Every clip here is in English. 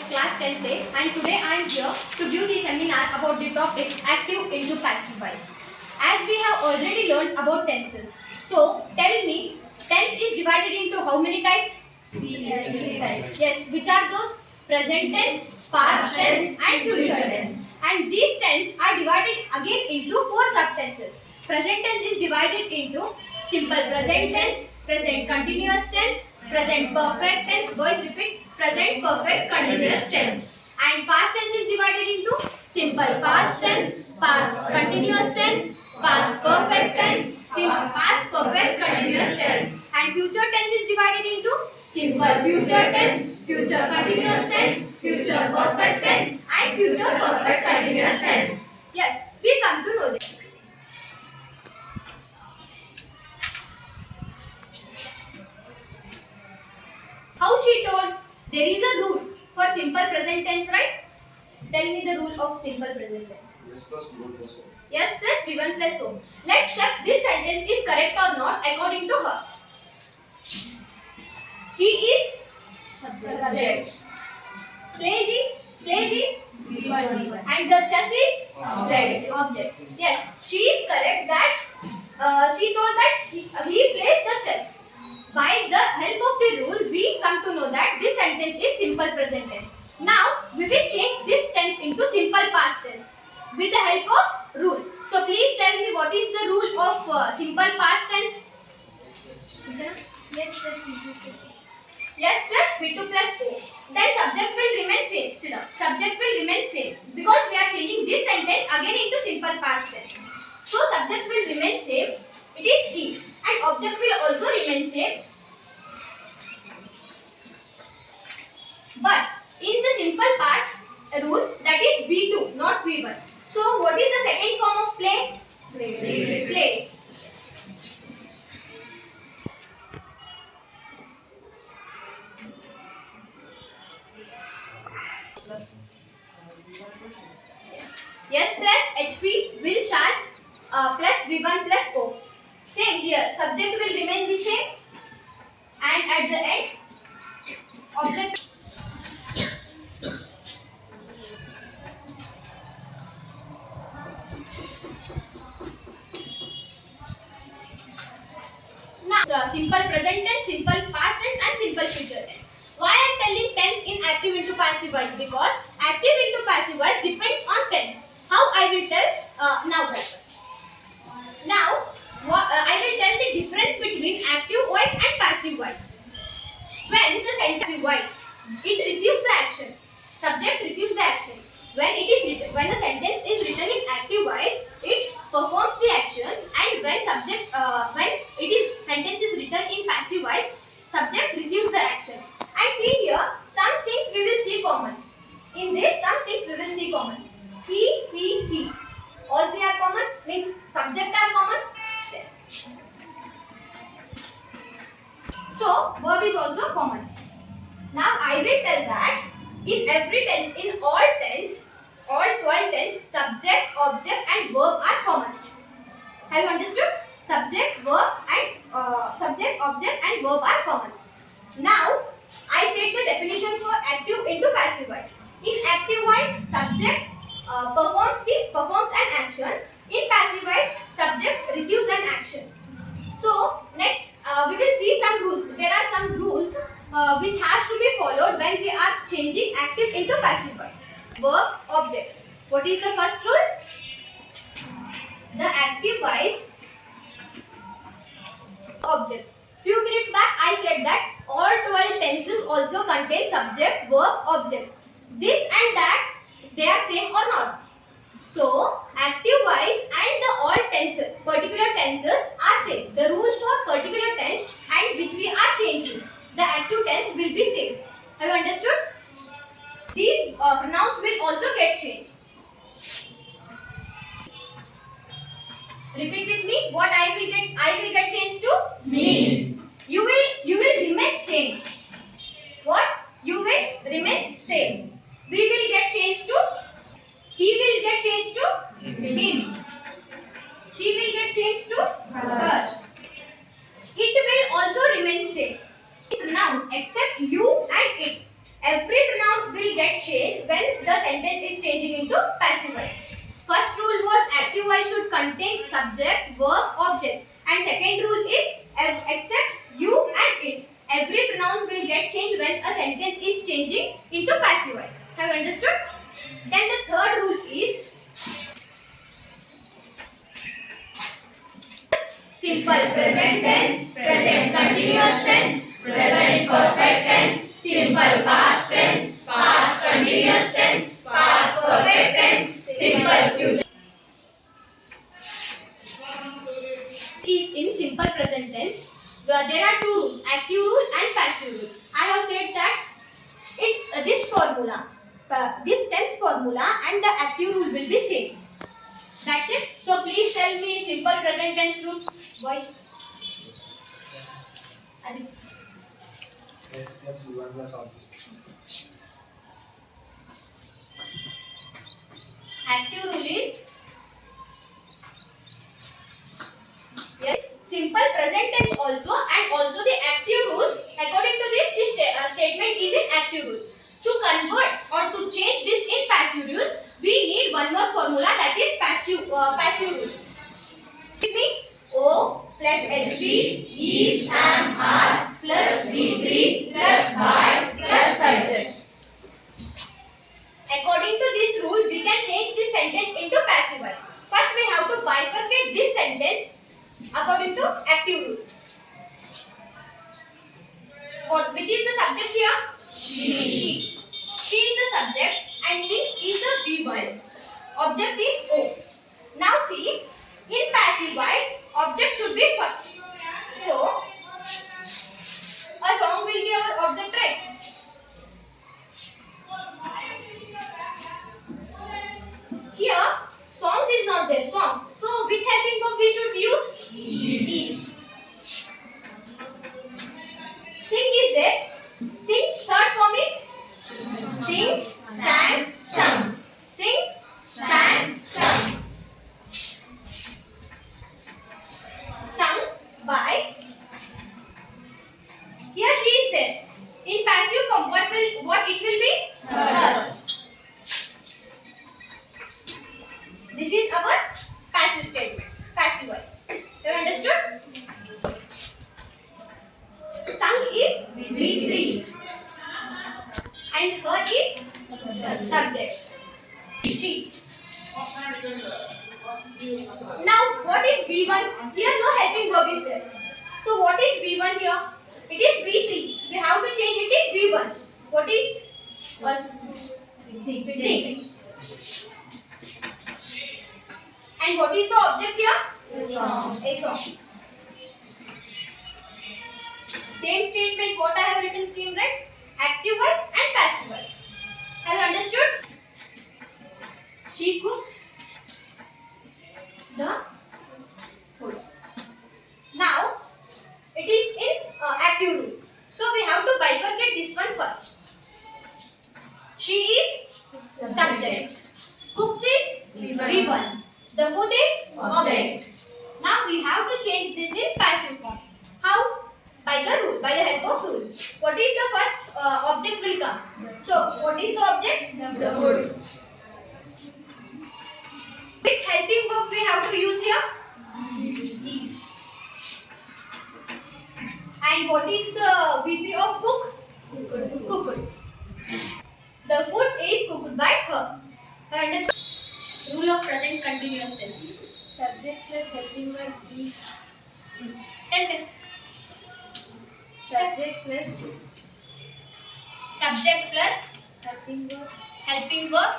class 10th and today I am here to give the seminar about the topic active into passive voice. As we have already learned about tenses. So tell me, tense is divided into how many types? Types. Yes, which are those? Present tense, past tense and future tense. And these tense are divided again into four subtenses. Present tense is divided into simple present tense, present continuous tense, present perfect tense, boys repeat, present perfect continuous tense. And past tense is divided into simple past tense, past continuous tense, past perfect tense, past perfect continuous tense. And future tense is divided into simple future tense, future continuous tense, future perfect tense and future perfect continuous tense. Yes, we come to know this. How she told? There is a rule for simple present tense, right? Tell me the rule of simple present tense. Yes plus V1 plus O. Yes plus V1 plus O. Let's check this sentence is correct or not according to her. He is subject. Plays is and the chess is object. Yes, she is correct that she told that he plays the chess. By the help of the rule, we come to know that this sentence is simple present tense. Now, we will change this tense into simple past tense with the help of rule. So, please tell me what is the rule of simple past tense? Yes plus V2 plus O. Yes plus V2 plus O. Then subject will remain same. Sit down. Subject will remain same because we are changing this sentence again into simple past tense. So, subject will remain same. It is he. And object will also remain same. But in the simple past rule, that is V2, not V1. So what is the second form of play? Play. Yes plus HP will shall plus V1 plus O. Same here, subject will remain the same and at the end object. Now the simple present tense, simple past tense and simple future tense. Why I am telling tense in active into passive voice? Because active into passive voice depends on tense. How I will tell now that. Now I will tell the difference between active voice and passive voice. When the sentence voice, it receives the action. Subject receives the action. When the sentence is written in active voice, it performs the action. And when sentence is written in passive voice, subject receives the action. And see here, some things we will see common. In this, some things we will see common. He. All three are common. Means subject are common. Yes. So, verb is also common. Now, I will tell that in every tense, in all 12 tense, subject, object and verb are common. Have you understood? Subject, object and verb are common. Now, I said the definition for active into passive voice. In active voice, subject performs an action. In passive voice, subject receives an action. So next we will see some rules. There are some rules which has to be followed when we are changing active into passive voice. Verb, object. What is the first rule? The active voice object. Few minutes back I said that all 12 tenses also contain subject, verb, object. This and that, they are same or not? So, active voice and the all tenses, particular tenses are same. The rule for particular tense and which we are changing, the active tense will be same. Have you understood? These pronouns will also get changed. Repeat with me. What I will get changed to? Me. You will remain same. What? You will remain same. We will get changed to? He will get changed to him. She will get changed to her. It will also remain same. Pronouns except you and it. every pronoun will get changed when the sentence is changing into passive voice. First rule was active voice should contain subject, verb, object, and second rule is except you and it. Every pronouns will get changed when a sentence is changing into passive voice. Have you understood? Then the third rule is simple present tense, present continuous tense, present perfect tense, simple past tense, past continuous tense, past perfect tense, simple future. Is in simple present tense. There are two rules, active rule and passive rule. I have said that it's this formula, this tense formula and the active rule will be same. That's it. So please tell me simple present tense rule, boys. S plus U1 plus object. Active rule is yes, simple present tense also, and also the active rule. According to this statement is in active rule. To convert or to change this in passive rule, we need one more formula, that is passive rule. With me, O plus HB is am R plus V3 plus Y plus Z. According to this rule, we can change this sentence into passive voice. First, we have to bifurcate this sentence according to active rule. Which is the subject here? She. She is the subject and since is the V1, object is O. Now see, in passive voice, object should be first. So, a song will be our object, right? Here, songs is not there, song. So, which helping verb we should use? Is. Sing is there. Sing's third form is sing, sang, sung. Sing, sang, sung. Sung by. Here she is there. In passive form, what it will be? Her. This is our passive statement, passive voice. Have you understood? Sung is V3 and her is subject. She. Now what is V1? Here no helping verb is there. So what is V1 here? It is V3. We have to change it in V1. What is? Sing. And what is the object here? A song. Same statement what I have written came right? Active voice and passive voice. Have you understood? She cooks the food. Now it is in active rule. So we have to bifurcate this one first. She is subject. Cooks is V1. The food is object. Now we have to change this in passive form. How? By the rule, by the help of rule. What is the first object will come? So, what is the object? The food. Which helping verb we have to use here? Is. And what is the V3 of cook? Cooked. The food is cooked by her. Understand? Rule of present continuous tense. Subject plus helping verb is. Tell. Subject plus helping verb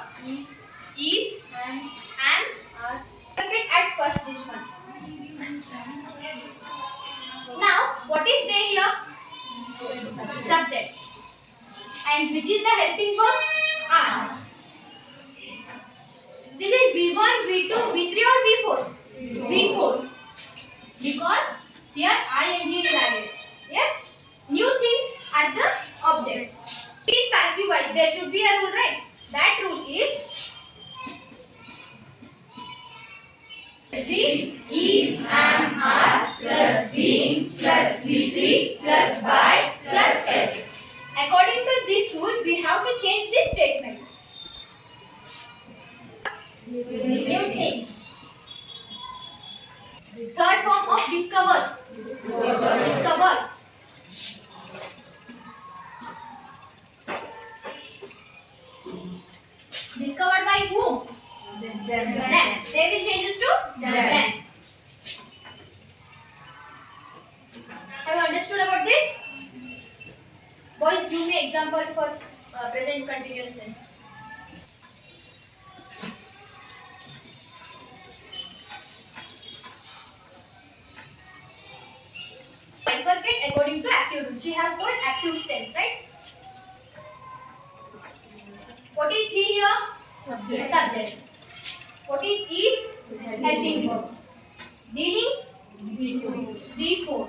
is and are. Look at first this one. Now what is there here? Subject. And which is the helping verb? Are. This is V1, V2, V3 or V4? V4. Because here ing is added. Yes? New things are the objects. In passive voice, there should be a rule, right? That rule is is, am, are plus V plus V3 plus Y plus S. According to this rule, we change this statement. New things. Third form of discover. Discover. Discovered by whom? Them. They will changes to them. Have you understood about this? Boys, give me example for present continuous tense. Bifurcate according to active rules. We have told active tense, right? What is he here? Subject. What is? Helping verb. Dealing? V4.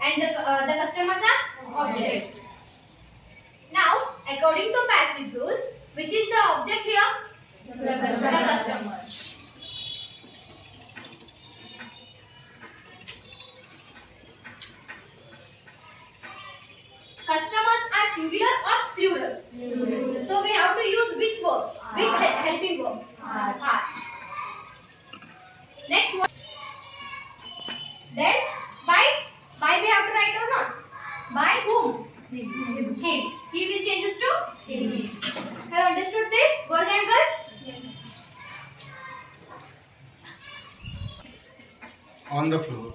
And the customers are? Object. Now, according to passive rule, which is the object here? The customer. Customers are singular or plural? So we have to use which verb? Which helping verb? Are. Next one. Then by we have to write or not? By whom? Him. He will changes to him. Have you understood this, boys and girls? Yes. On the floor.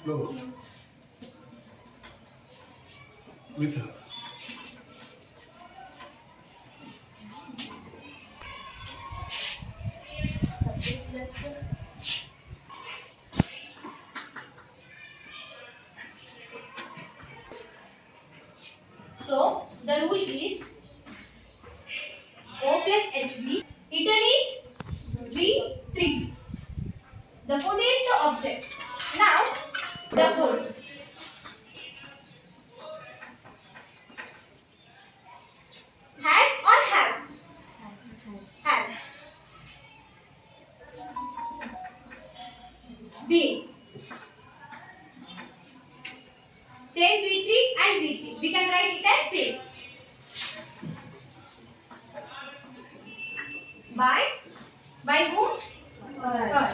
Floor. With her. So the rule is O plus HB. Eaten is V3. The food is the object. Now the food. Has or have? Has. Been. Same V3 and V3. We can write it as same. By whom? Her.